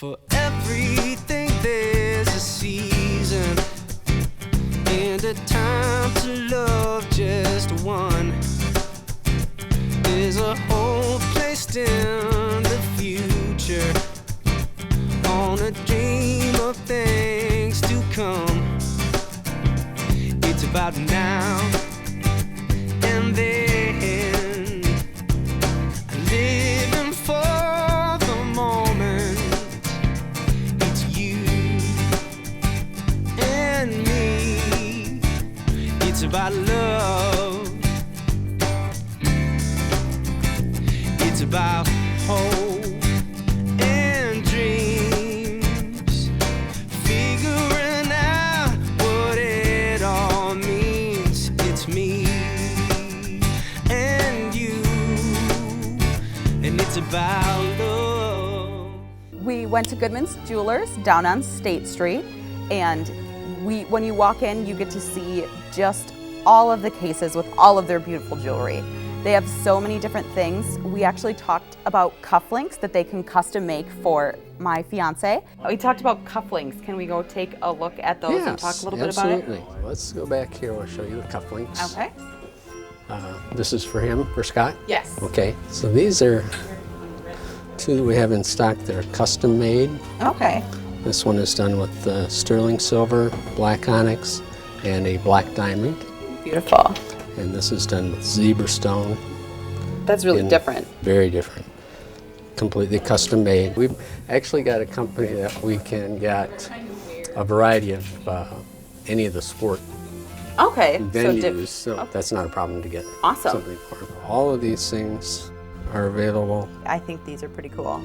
For everything there's a season, and a time to love just one. There's a hope placed in the future, on a dream of things to come. It's about now and then, living for the moment. It's you and me. It's about love. It's about hope and dreams, figuring out what it all means. It's me and you, and it's about love. We went to Goodmans Jewelers down on State Street, and when you walk in, you get to see just all of the cases with all of their beautiful jewelry. They have so many different things. We actually talked about cufflinks that they can custom make for my fiance. We talked about cufflinks. Can we go take a look at those and talk a little bit about it? Absolutely. Let's go back here. I'll show you the cufflinks. Okay. This is for him, for Scott? Yes. Okay. So these are two that we have in stock that are custom made. Okay. This one is done with sterling silver, black onyx, and a black diamond. Beautiful. And this is done with zebra stone. That's really different. Very different. Completely custom made. We've actually got a company that we can get a variety of any of the sport venues, so that's not a problem to get something for them. All of these things are available. I think these are pretty cool.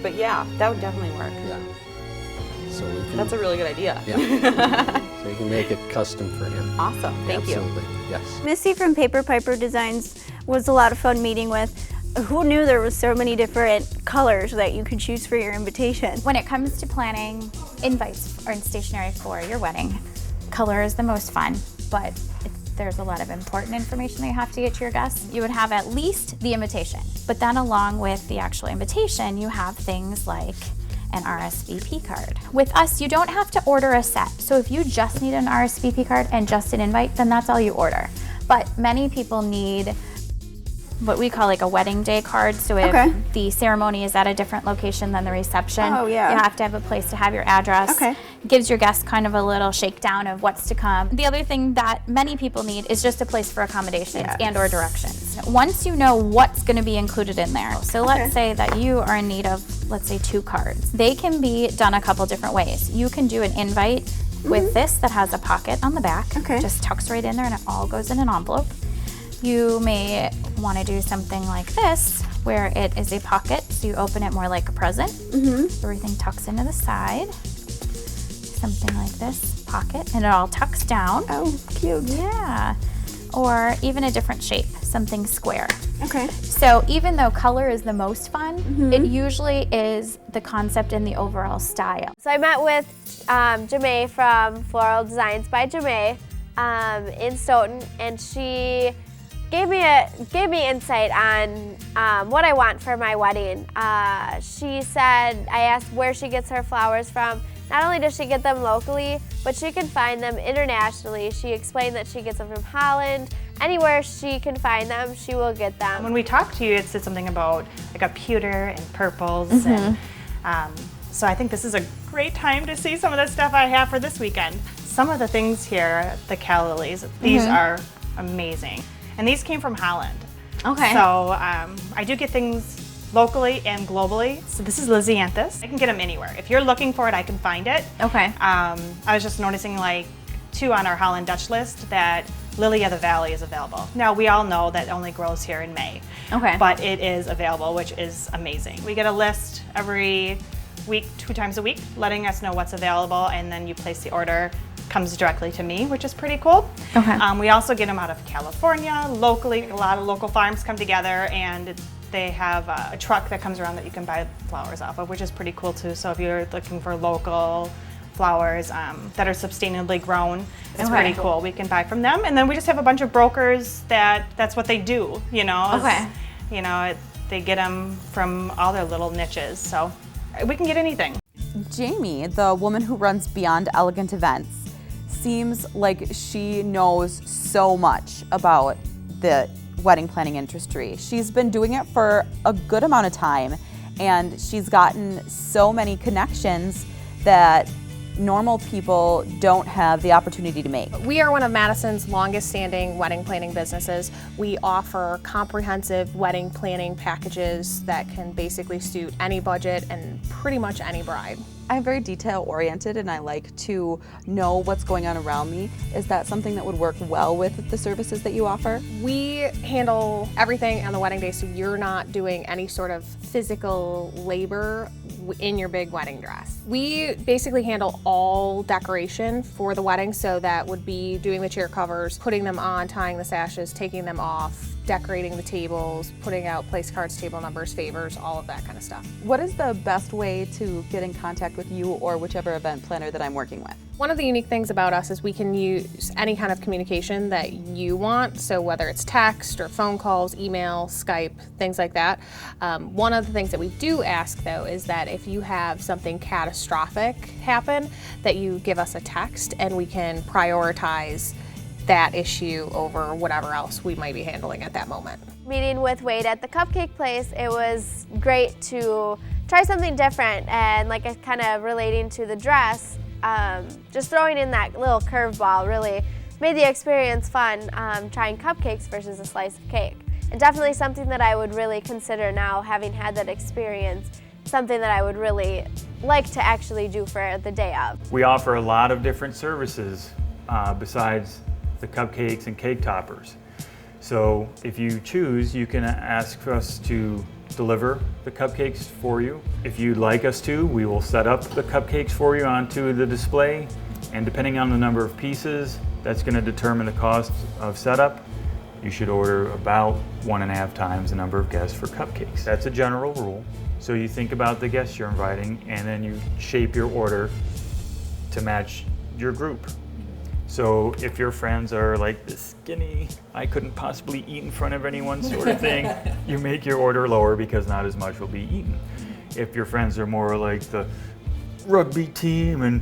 But yeah, that would definitely work. Yeah. So we can, that's a really good idea. Yeah. So you can make it custom for him. Awesome. Thank you. Absolutely. Yes. Missy from Paper Piper Designs was a lot of fun meeting with. Who knew there was so many different colors that you could choose for your invitation? When it comes to planning invites or stationery for your wedding, color is the most fun, but there's a lot of important information that you have to get to your guests. You would have at least the invitation, but then along with the actual invitation, you have things like an RSVP card. With us, you don't have to order a set. So if you just need an RSVP card and just an invite, then that's all you order. But many people need what we call like a wedding day card. So if the ceremony is at a different location than the reception, you have to have a place to have your address. It gives your guests kind of a little shakedown of what's to come. The other thing that many people need is just a place for accommodations and or directions. Once you know what's going to be included in there, so let's say that you are in need of, let's say, 2 cards. They can be done a couple different ways. You can do an invite with this that has a pocket on the back, just tucks right in there and it all goes in an envelope. You may want to do something like this, where it is a pocket, so you open it more like a present. Everything tucks into the side. Something like this, pocket, and it all tucks down. Oh, cute. Yeah. Or even a different shape, something square. Okay. So even though color is the most fun, it usually is the concept and the overall style. So I met with Jamay from Floral Designs by Jamay in Stoughton, and she gave me insight on what I want for my wedding. She said, I asked where she gets her flowers from. Not only does she get them locally, but she can find them internationally. She explained that she gets them from Holland. Anywhere she can find them, she will get them. When we talked to you, it said something about like a pewter and purples. And so I think this is a great time to see some of the stuff I have for this weekend. Some of the things here, the calla lilies, these are amazing. And these came from Holland. Okay. So I do get things locally and globally. So this is Lysianthus. I can get them anywhere. If you're looking for it, I can find it. Okay. I was just noticing like 2 on our Holland Dutch list that Lily of the Valley is available. Now we all know that only grows here in May. Okay. But it is available, which is amazing. We get a list every week, 2 times a week, letting us know what's available, and then you place the order. Comes directly to me, which is pretty cool. Okay. We also get them out of California, locally. A lot of local farms come together, and they have a truck that comes around that you can buy flowers off of, which is pretty cool too. So if you're looking for local flowers that are sustainably grown, it's pretty cool. We can buy from them, and then we just have a bunch of brokers that's what they do. You know. Okay. You know, They get them from all their little niches, so we can get anything. Jamie, the woman who runs Beyond Elegant Events, seems like she knows so much about the wedding planning industry. She's been doing it for a good amount of time, and she's gotten so many connections that normal people don't have the opportunity to make. We are one of Madison's longest standing wedding planning businesses. We offer comprehensive wedding planning packages that can basically suit any budget and pretty much any bride. I'm very detail oriented and I like to know what's going on around me. Is that something that would work well with the services that you offer? We handle everything on the wedding day, so you're not doing any sort of physical labor in your big wedding dress. We basically handle all decoration for the wedding, so that would be doing the chair covers, putting them on, tying the sashes, taking them off, decorating the tables, putting out place cards, table numbers, favors, all of that kind of stuff. What is the best way to get in contact with you or whichever event planner that I'm working with? One of the unique things about us is we can use any kind of communication that you want, so whether it's text or phone calls, email, Skype, things like that. One of the things that we do ask though is that if you have something catastrophic happen, that you give us a text and we can prioritize that issue over whatever else we might be handling at that moment. Meeting with Wade at the Cupcake place, it was great to try something different, and like kind of relating to the dress, just throwing in that little curveball really made the experience fun, trying cupcakes versus a slice of cake. And definitely something that I would really consider now, having had that experience, something that I would really like to actually do for the day of. We offer a lot of different services besides the cupcakes and cake toppers. So if you choose, you can ask us to deliver the cupcakes for you. If you'd like us to, we will set up the cupcakes for you onto the display, and depending on the number of pieces, that's going to determine the cost of setup. You should order about 1.5 times the number of guests for cupcakes. That's a general rule. So you think about the guests you're inviting, and then you shape your order to match your group. So if your friends are like this skinny, I couldn't possibly eat in front of anyone sort of thing, you make your order lower because not as much will be eaten. If your friends are more like the rugby team and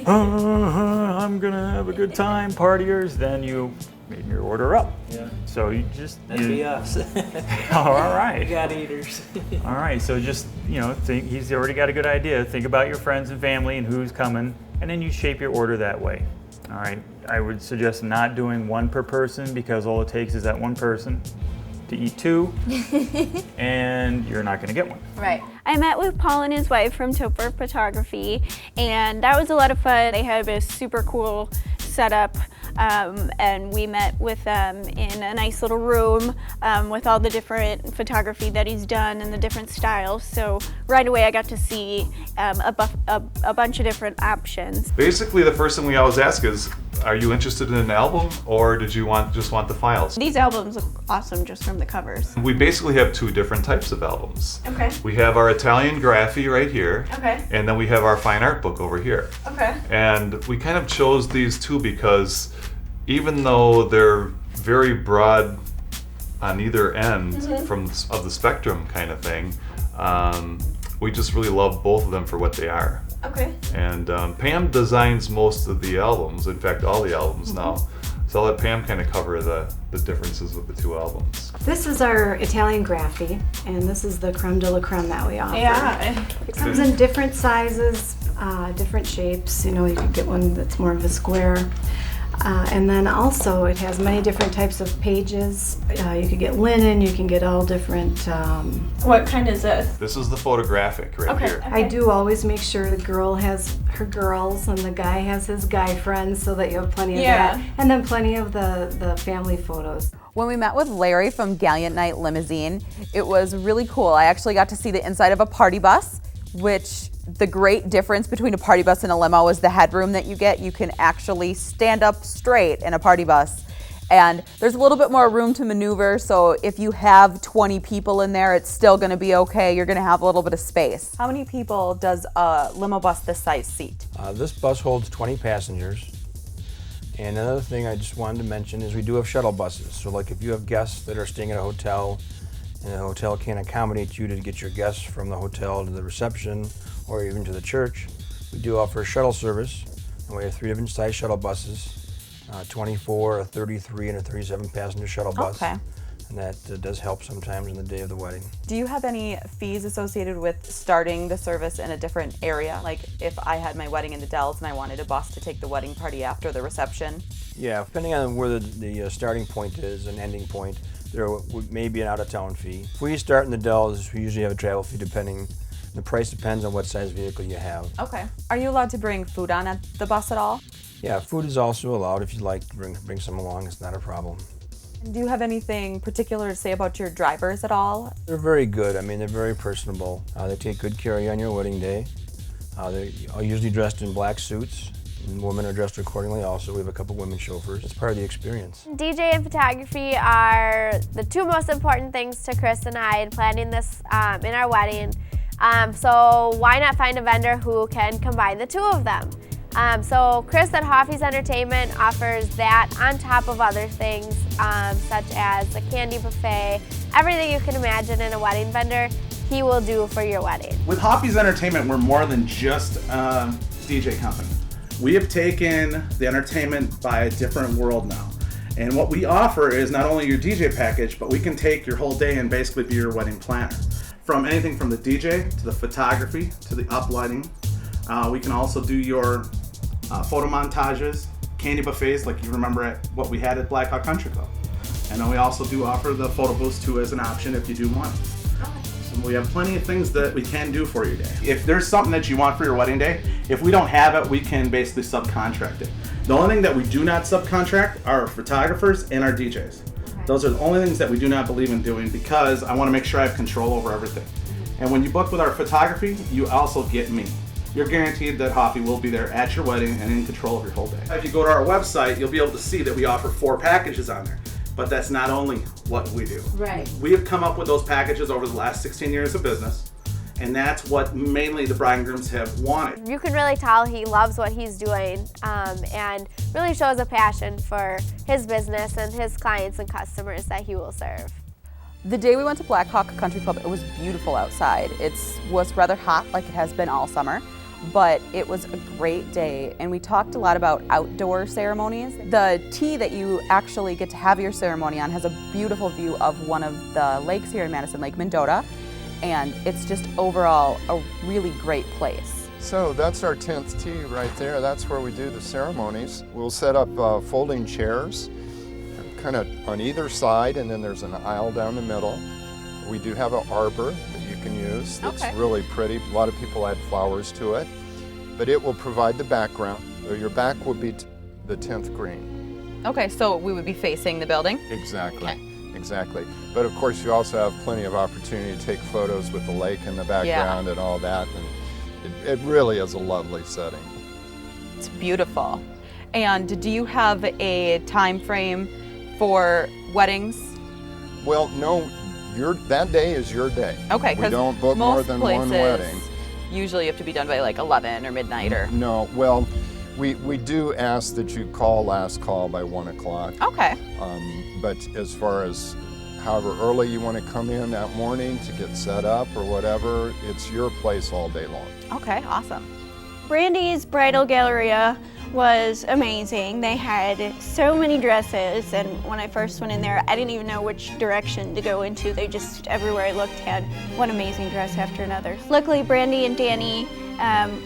I'm gonna have a good time, partiers, then you made your order up. Yeah. So you just... That'd be us. All right. We got eaters. All right, so just, think, he's already got a good idea. Think about your friends and family and who's coming, and then you shape your order that way. All right, I would suggest not doing one per person because all it takes is that one person to eat two, and you're not gonna get one. Right. I met with Paul and his wife from Topher Photography, and that was a lot of fun. They had a super cool setup, and we met with them in a nice little room with all the different photography that he's done and the different styles. So right away I got to see a bunch of different options. Basically, the first thing we always ask is, are you interested in an album, or did you just want the files? These albums look awesome just from the covers. We basically have two different types of albums. Okay. We have our Italian graphy right here, Okay. and then we have our fine art book over here. Okay. And we kind of chose these two because even though they're very broad on either end of the spectrum kind of thing, we just really love both of them for what they are. Okay. And Pam designs most of the albums, in fact all the albums now. So I'll let Pam kind of cover the differences with the two albums. This is our Italian graphy, and this is the creme de la creme that we offer. Yeah. It comes in different sizes, different shapes. You could get one that's more of a square. And then also it has many different types of pages. You could get linen, you can get all different... What kind is this? This is the photographic right here. I do always make sure the girl has her girls and the guy has his guy friends so that you have plenty of that. And then plenty of the family photos. When we met with Larry from Gallant Night Limousine, it was really cool. I actually got to see the inside of a party bus, which the great difference between a party bus and a limo is the headroom that you get. You can actually stand up straight in a party bus. And there's a little bit more room to maneuver, so if you have 20 people in there, it's still gonna be okay. You're gonna have a little bit of space. How many people does a limo bus this size seat? This bus holds 20 passengers. And another thing I just wanted to mention is we do have shuttle buses. So like if you have guests that are staying at a hotel and the hotel can't accommodate you to get your guests from the hotel to the reception or even to the church, we do offer a shuttle service, and we have 3 different size shuttle buses, 24, a 33, and a 37 passenger shuttle bus. Okay. And that does help sometimes on the day of the wedding. Do you have any fees associated with starting the service in a different area? Like if I had my wedding in the Dells and I wanted a bus to take the wedding party after the reception? Yeah, depending on where the starting point is and ending point, there may be an out-of-town fee. If we start in the Dells, we usually have a travel fee depending. The price depends on what size vehicle you have. Okay. Are you allowed to bring food on at the bus at all? Yeah, food is also allowed. If you'd like to bring some along, it's not a problem. Do you have anything particular to say about your drivers at all? They're very good. I mean, they're very personable. They take good care of you on your wedding day. They're usually dressed in black suits, and women are dressed accordingly also. We have a couple women chauffeurs. It's part of the experience. DJ and photography are the 2 most important things to Chris and I in planning this in our wedding. So why not find a vendor who can combine the 2 of them? So Chris at Hoffy's Entertainment offers that on top of other things such as the candy buffet, everything you can imagine in a wedding vendor, he will do for your wedding. With Hoffy's Entertainment, we're more than just a DJ company. We have taken the entertainment by a different world now. And what we offer is not only your DJ package, but we can take your whole day and basically be your wedding planner. From anything from the DJ to the photography to the uplighting. We can also do your photo montages, candy buffets like you remember at what we had at Blackhawk Country Club. And then we also do offer the photo booths too as an option if you do want. So we have plenty of things that we can do for your day. If there's something that you want for your wedding day, if we don't have it, we can basically subcontract it. The only thing that we do not subcontract are our photographers and our DJs. Those are the only things that we do not believe in doing because I want to make sure I have control over everything. And when you book with our photography, you also get me. You're guaranteed that Hoffy will be there at your wedding and in control of your whole day. If you go to our website, you'll be able to see that we offer 4 packages on there. But that's not only what we do. Right. We have come up with those packages over the last 16 years of business, and that's what mainly the bride and grooms have wanted. You can really tell he loves what he's doing and really shows a passion for his business and his clients and customers that he will serve. The day we went to Blackhawk Country Club, it was beautiful outside. It was rather hot like it has been all summer, but it was a great day, and we talked a lot about outdoor ceremonies. The tee that you actually get to have your ceremony on has a beautiful view of one of the lakes here in Madison, Lake Mendota, and it's just overall a really great place. So that's our 10th tee right there. That's where we do the ceremonies. We'll set up folding chairs kind of on either side, and then there's an aisle down the middle. We do have an arbor that you can use that's really pretty. A lot of people add flowers to it, but it will provide the background. So your back will be the 10th green. Okay, so we would be facing the building? Exactly, exactly. But of course you also have plenty of opportunity to take photos with the lake in the background and all that, and it really is a lovely setting. It's beautiful. And do you have a time frame for weddings? Well, no. That day is your day. Okay, we don't book more than one wedding. Usually you have to be done by like 11 or midnight or... No, well, we do ask that you call last call by 1 o'clock. Okay. But as far as however early you want to come in that morning to get set up or whatever, it's your place all day long. Okay, awesome. Brandy's Bridal Galleria was amazing. They had so many dresses, and when I first went in there, I didn't even know which direction to go into. They just, everywhere I looked, had one amazing dress after another. Luckily, Brandy and Danny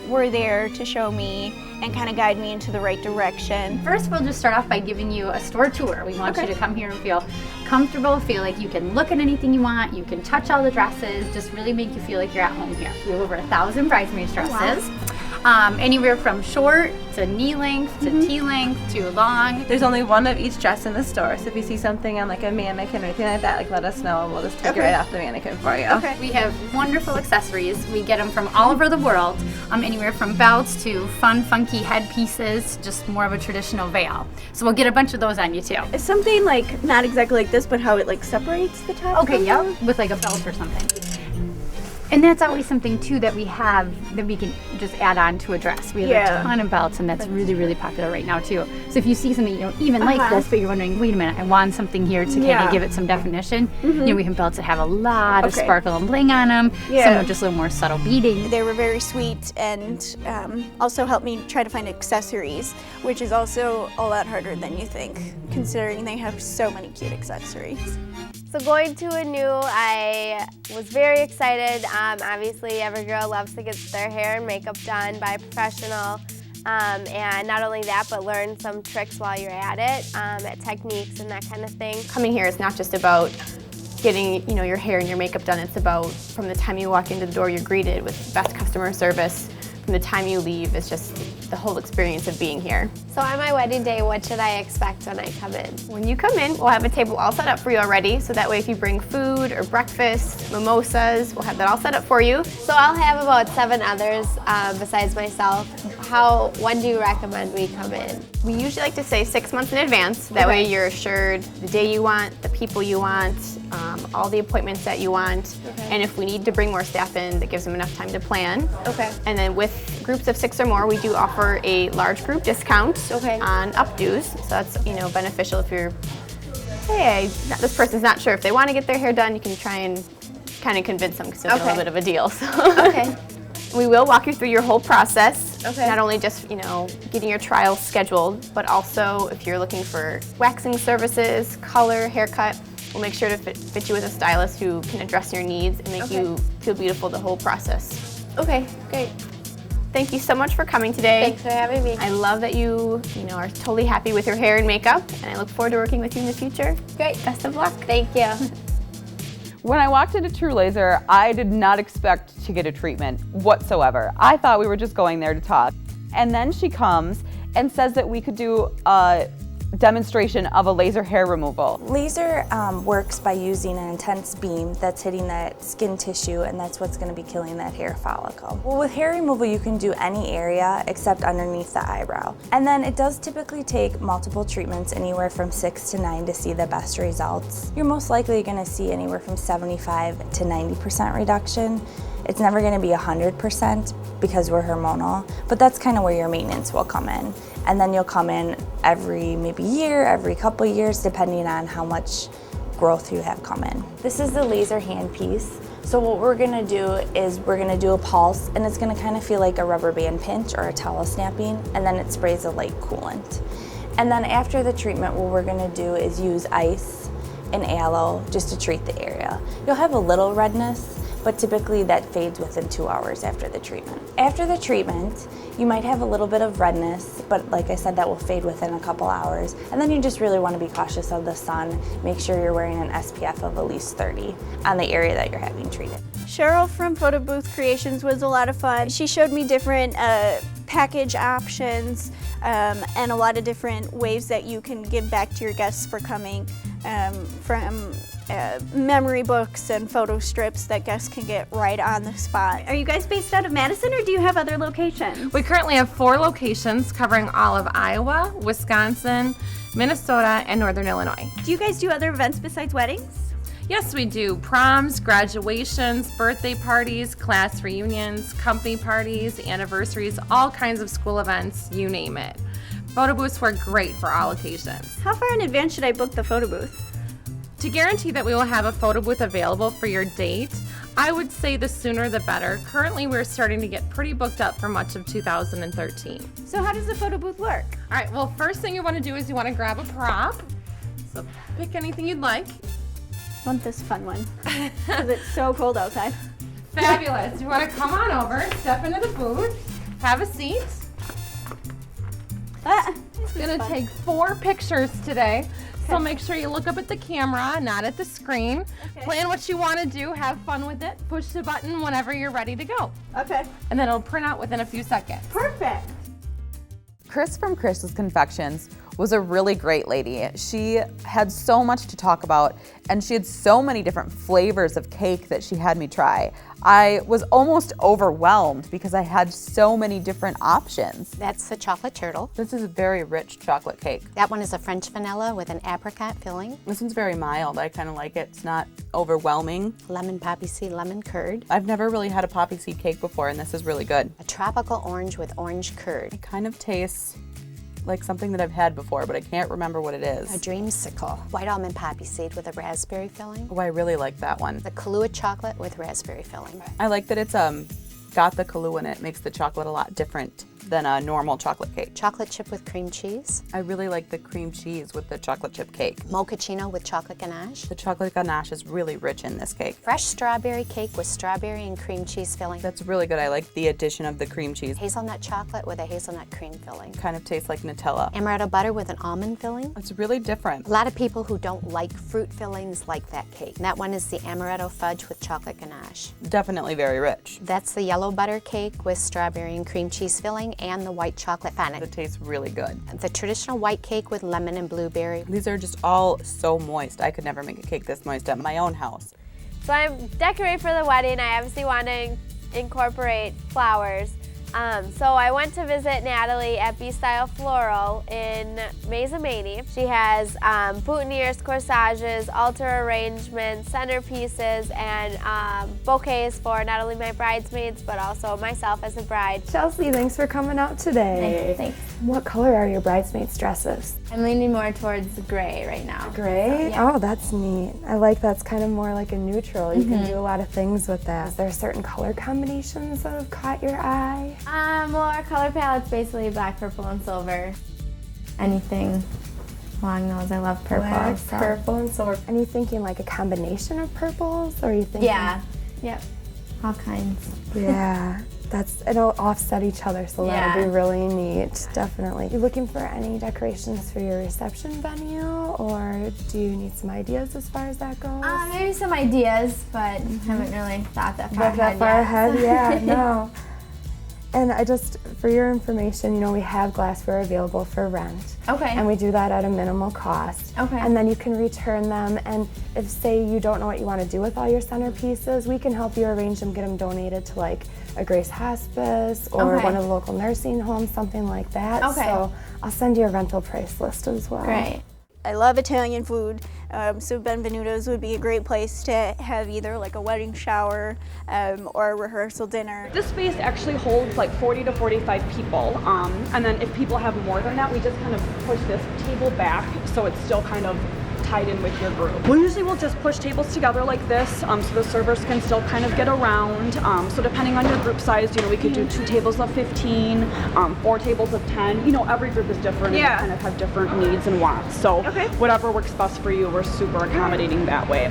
were there to show me and kind of guide me into the right direction. First, we'll just start off by giving you a store tour. We want you to come here and feel comfortable, feel like you can look at anything you want, you can touch all the dresses, just really make you feel like you're at home here. We have over 1,000 bridesmaids dresses. Anywhere from short to knee length to T-length to long. There's only one of each dress in the store, so if you see something on like a mannequin or anything like that, like let us know and we'll just take it right off the mannequin for you. Okay. We have wonderful accessories. We get them from all over the world, anywhere from belts to fun, funky headpieces, just more of a traditional veil. So we'll get a bunch of those on you too. It's something like, not exactly like this, but how it like separates the top. Okay, yep, with like a belt or something. And that's always something too that we have that we can just add on to a dress. We have a ton of belts, and that's really, really popular right now too. So if you see something you don't even like this, but you're wondering, wait a minute, I want something here to kind of give it some definition. You know, we have belts that have a lot of sparkle and bling on them. Some with just a little more subtle beading. They were very sweet and also helped me try to find accessories, which is also a lot harder than you think, considering they have so many cute accessories. So going to a new, I was very excited. Obviously, every girl loves to get their hair and makeup done by a professional. And not only that, but learn some tricks while you're at it, at techniques and that kind of thing. Coming here is not just about getting your hair and your makeup done. It's about from the time you walk into the door, you're greeted with best customer service. From the time you leave, it's just the whole experience of being here. So on my wedding day, what should I expect when I come in? When you come in, we'll have a table all set up for you already, so that way if you bring food or breakfast, mimosas, we'll have that all set up for you. So I'll have about 7 others besides myself. When do you recommend we come in? We usually like to say 6 months in advance. That way you're assured the day you want, the people you want, all the appointments that you want. And if we need to bring more staff in, that gives them enough time to plan. And then with groups of 6 or more, we do offer a large group discount on updos. So that's beneficial if you're, hey, this person's not sure if they want to get their hair done. You can try and kind of convince them because it's a little bit of a deal. So. We will walk you through your whole process. Not only just getting your trial scheduled, but also if you're looking for waxing services, color, haircut, we'll make sure to fit you with a stylist who can address your needs and make you feel beautiful the whole process. Okay, great. Thank you so much for coming today. Thanks for having me. I love that you are totally happy with your hair and makeup, and I look forward to working with you in the future. Great. Best of luck. Thank you. When I walked into True Laser, I did not expect to get a treatment whatsoever. I thought we were just going there to talk. And then she comes and says that we could do a demonstration of a laser hair removal. Laser works by using an intense beam that's hitting that skin tissue, and that's what's going to be killing that hair follicle. Well, with hair removal, you can do any area except underneath the eyebrow. And then it does typically take multiple treatments, anywhere from 6 to 9 to see the best results. You're most likely going to see anywhere from 75 to 90% reduction. It's never going to be 100% because we're hormonal, but that's kind of where your maintenance will come in. And then you'll come in every maybe year, every couple years, depending on how much growth you have come in. This is the laser handpiece. So what we're gonna do is we're gonna do a pulse, and it's gonna kind of feel like a rubber band pinch or a towel snapping, and then it sprays a light coolant. And then after the treatment, what we're gonna do is use ice and aloe just to treat the area. You'll have a little redness, but typically that fades within 2 hours after the treatment. After the treatment, you might have a little bit of redness, but like I said, that will fade within a couple hours. And then you just really want to be cautious of the sun. Make sure you're wearing an SPF of at least 30 on the area that you're having treated. Cheryl from Photo Booth Creations was a lot of fun. She showed me different package options and a lot of different ways that you can give back to your guests for coming, from memory books and photo strips that guests can get right on the spot. Are you guys based out of Madison, or do you have other locations? We currently have 4 locations covering all of Iowa, Wisconsin, Minnesota, and Northern Illinois. Do you guys do other events besides weddings? Yes, we do. Proms, graduations, birthday parties, class reunions, company parties, anniversaries, all kinds of school events, you name it. Photo booths work great for all occasions. How far in advance should I book the photo booth? To guarantee that we will have a photo booth available for your date, I would say the sooner the better. Currently, we're starting to get pretty booked up for much of 2013. So how does the photo booth work? All right, well, first thing you want to do is you want to grab a prop. So pick anything you'd like. I want this fun one, because it's so cold outside. Fabulous. You want to come on over, step into the booth, have a seat. It's going to take 4 pictures today. So make sure you look up at the camera, not at the screen. Plan what you want to do, have fun with it. Push the button whenever you're ready to go. Okay. And then it'll print out within a few seconds. Perfect. Chris from Chris's Confections was a really great lady. She had so much to talk about, and she had so many different flavors of cake that she had me try. I was almost overwhelmed because I had so many different options. That's the chocolate turtle. This is a very rich chocolate cake. That one is a French vanilla with an apricot filling. This one's very mild. I kind of like it. It's not overwhelming. Lemon poppy seed, lemon curd. I've never really had a poppy seed cake before, and this is really good. A tropical orange with orange curd. It kind of tastes like something that I've had before, but I can't remember what it is. A dreamsicle. White almond poppy seed with a raspberry filling. Oh, I really like that one. The Kahlua chocolate with raspberry filling. I like that it's got the Kahlua in it. It makes the chocolate a lot different than a normal chocolate cake. Chocolate chip with cream cheese. I really like the cream cheese with the chocolate chip cake. Mochaccino with chocolate ganache. The chocolate ganache is really rich in this cake. Fresh strawberry cake with strawberry and cream cheese filling. That's really good. I like the addition of the cream cheese. Hazelnut chocolate with a hazelnut cream filling. Kind of tastes like Nutella. Amaretto butter with an almond filling. It's really different. A lot of people who don't like fruit fillings like that cake. And that one is the amaretto fudge with chocolate ganache. Definitely very rich. That's the yellow butter cake with strawberry and cream cheese filling and the white chocolate fondant. It tastes really good. The traditional white cake with lemon and blueberry. These are just all so moist. I could never make a cake this moist at my own house. So I'm decorating for the wedding. I obviously want to incorporate flowers. So I went to visit Natalie FB Floral in Mazamani. She has boutonnieres, corsages, altar arrangements, centerpieces, and bouquets for not only my bridesmaids, but also myself as a bride. Chelsey, thanks for coming out today. Thanks. What color are your bridesmaids' dresses? I'm leaning more towards gray right now. Gray? So, yeah. Oh, that's neat. I like that's kind of more like a neutral. You can do a lot of things with that. Is there certain color combinations that have caught your eye? Well, our color palette's basically black, purple, and silver. Anything along those. I love purple. Black, so. purple, and silver. And you thinking like a combination of purples, or are you thinking? Yeah. Yep. All kinds. Yeah. It'll offset each other, so that'll be really neat, definitely. You looking for any decorations for your reception venue, or do you need some ideas as far as that goes? Maybe some ideas, but haven't really thought that far ahead. Yeah, no. And for your information, we have glassware available for rent. Okay. And we do that at a minimal cost. Okay. And then you can return them, and if, say, you don't know what you want to do with all your centerpieces, we can help you arrange them, get them donated to like a Grace Hospice or one of the local nursing homes, something like that. Okay. So I'll send you a rental price list as well. Great. I love Italian food, so Benvenuto's would be a great place to have either like a wedding shower or a rehearsal dinner. This space actually holds like 40 to 45 people, and then if people have more than that, we just kind of push this table back so it's still kind of tied in with your group. We usually will just push tables together like this so the servers can still kind of get around. So depending on your group size, we could do 2 tables of 15, 4 tables of 10. Every group is different and they kind of have different needs and wants. So whatever works best for you, we're super accommodating that way.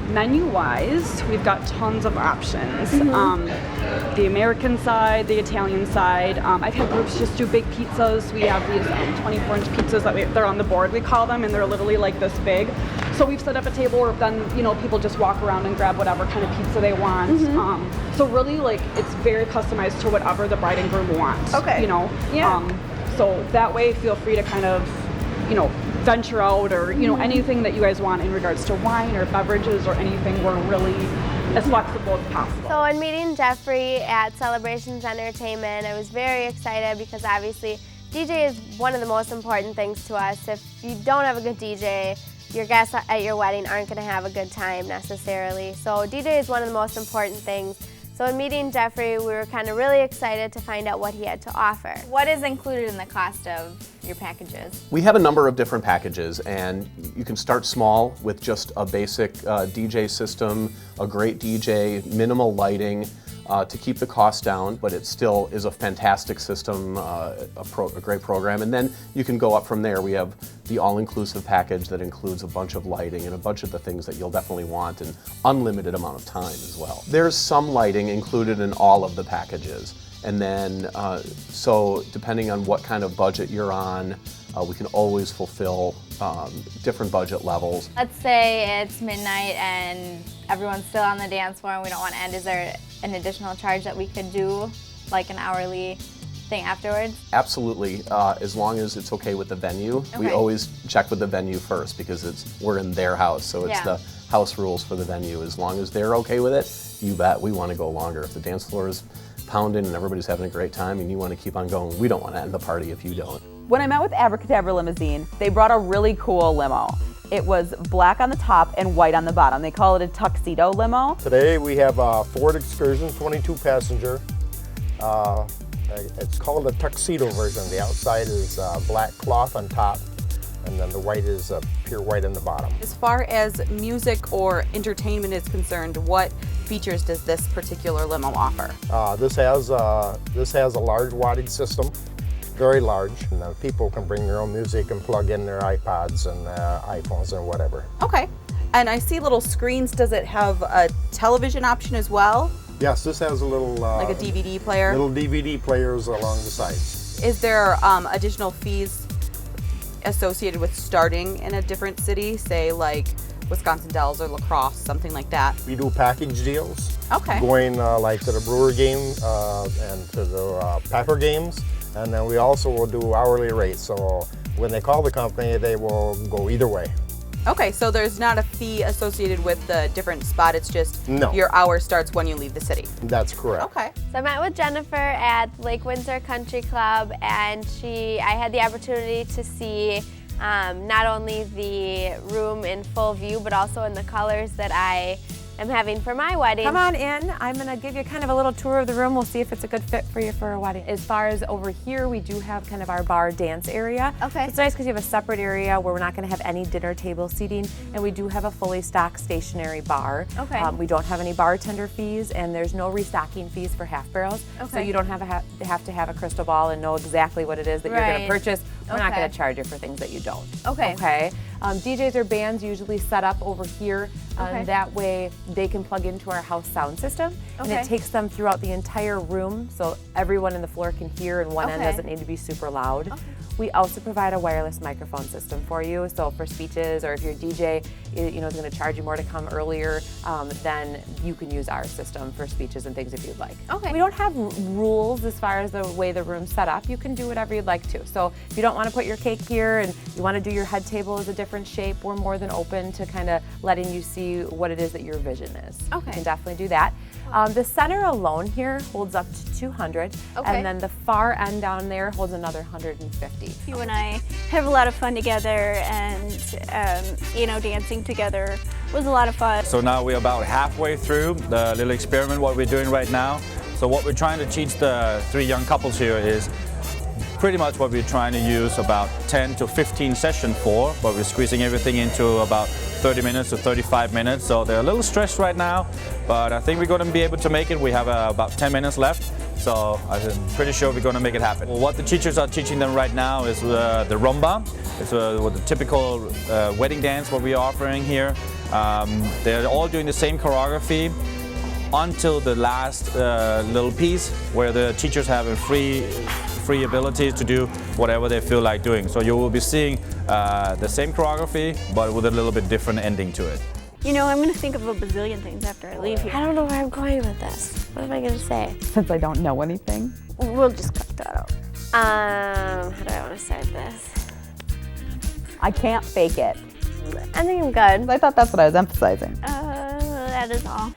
Menu-wise, we've got tons of options. The American side, the Italian side. I've had groups just do big pizzas. We have these 24-inch pizzas that they're on the board, we call them, and they're literally like this big. So we've set up a table where then people just walk around and grab whatever kind of pizza they want. So really, it's very customized to whatever the bride and groom want. Okay. So that way, feel free to kind of, venture out or anything that you guys want in regards to wine or beverages or anything. We're really as flexible as possible. So in meeting Jeffrey at Celebrations Entertainment, I was very excited because obviously DJ is one of the most important things to us. If you don't have a good DJ, your guests at your wedding aren't going to have a good time necessarily. So DJ is one of the most important things. So in meeting Jeffrey, we were kind of really excited to find out what he had to offer. What is included in the cost of your packages? We have a number of different packages, and you can start small with just a basic DJ system, a great DJ, minimal lighting, to keep the cost down, but it still is a fantastic system, a great program. And then you can go up from there. We have the all-inclusive package that includes a bunch of lighting and a bunch of the things that you'll definitely want, and unlimited amount of time as well. There's some lighting included in all of the packages. And then, so depending on what kind of budget you're on, we can always fulfill different budget levels. Let's say it's midnight and everyone's still on the dance floor and we don't want to end. Is there an additional charge that we could do, like an hourly thing afterwards? Absolutely, as long as it's okay with the venue. Okay. We always check with the venue first because we're in their house, so it's the house rules for the venue. As long as they're okay with it, you bet, we want to go longer. If the dance floor is pounding and everybody's having a great time and you want to keep on going, we don't want to end the party if you don't. When I met with Abracadabra Limousine, they brought a really cool limo. It was black on the top and white on the bottom. They call it a tuxedo limo. Today we have a Ford Excursion 22 passenger. It's called a tuxedo version. The outside is black cloth on top, and then the white is pure white on the bottom. As far as music or entertainment is concerned, what features does this particular limo offer? This has a large wattage system, very large, and people can bring their own music and plug in their iPods and iPhones and whatever. Okay, and I see little screens. Does it have a television option as well? Yes, this has a little like a DVD player? Little DVD players along the sides. Is there additional fees associated with starting in a different city, say like Wisconsin Dells or La Crosse, something like that? We do package deals. Okay. Going like to the Brewer game and to the Packer games, and then we also will do hourly rates. So when they call the company, they will go either way. Okay, so there's not a fee associated with the different spot, it's just your hour starts when you leave the city. That's correct. Okay. So I met with Jennifer at Lake Windsor Country Club, and I had the opportunity to see not only the room in full view, but also in the colors that I am having for my wedding. Come on in. I'm going to give you kind of a little tour of the room. We'll see if it's a good fit for you for a wedding. As far as over here, we do have kind of our bar dance area. Okay. It's nice because you have a separate area where we're not going to have any dinner table seating, and we do have a fully stocked stationary bar. Okay. We don't have any bartender fees, and there's no restocking fees for half barrels. Okay. So you don't have to have a crystal ball and know exactly what it is that you're going to purchase. We're not going to charge you for things that you don't. Okay. Okay. DJs or bands usually set up over here. That way they can plug into our house sound system, and it takes them throughout the entire room, so everyone in the floor can hear, and one end doesn't need to be super loud. We also provide a wireless microphone system for you, so for speeches, or if your DJ is going to charge you more to come earlier, then you can use our system for speeches and things if you'd like. Okay. We don't have rules as far as the way the room's set up. You can do whatever you'd like to. So if you don't want to put your cake here and you want to do your head table as a different shape, we're more than open to kind of letting you see what it is that your vision is. Okay. You can definitely do that. The center alone here holds up to 200, and then the far end down there holds another 150. You and I have a lot of fun together, and dancing together was a lot of fun. So now we're about halfway through the little experiment what we're doing right now. So what we're trying to teach the 3 young couples here is pretty much what we're trying to use about 10 to 15 sessions for, but we're squeezing everything into about 30 minutes to 35 minutes. So they're a little stressed right now, but I think we're going to be able to make it. We have about 10 minutes left, so I'm pretty sure we're going to make it happen. What the teachers are teaching them right now is the rumba. It's the typical wedding dance what we are offering here. They're all doing the same choreography until the last little piece, where the teachers have a free ability to do whatever they feel like doing. So you will be seeing the same choreography, but with a little bit different ending to it. I'm going to think of a bazillion things after I leave here. I don't know where I'm going with this. What am I going to say? Since I don't know anything. We'll just cut that out. How do I want to start this? I can't fake it. I think I'm good. I thought that's what I was emphasizing. That is all.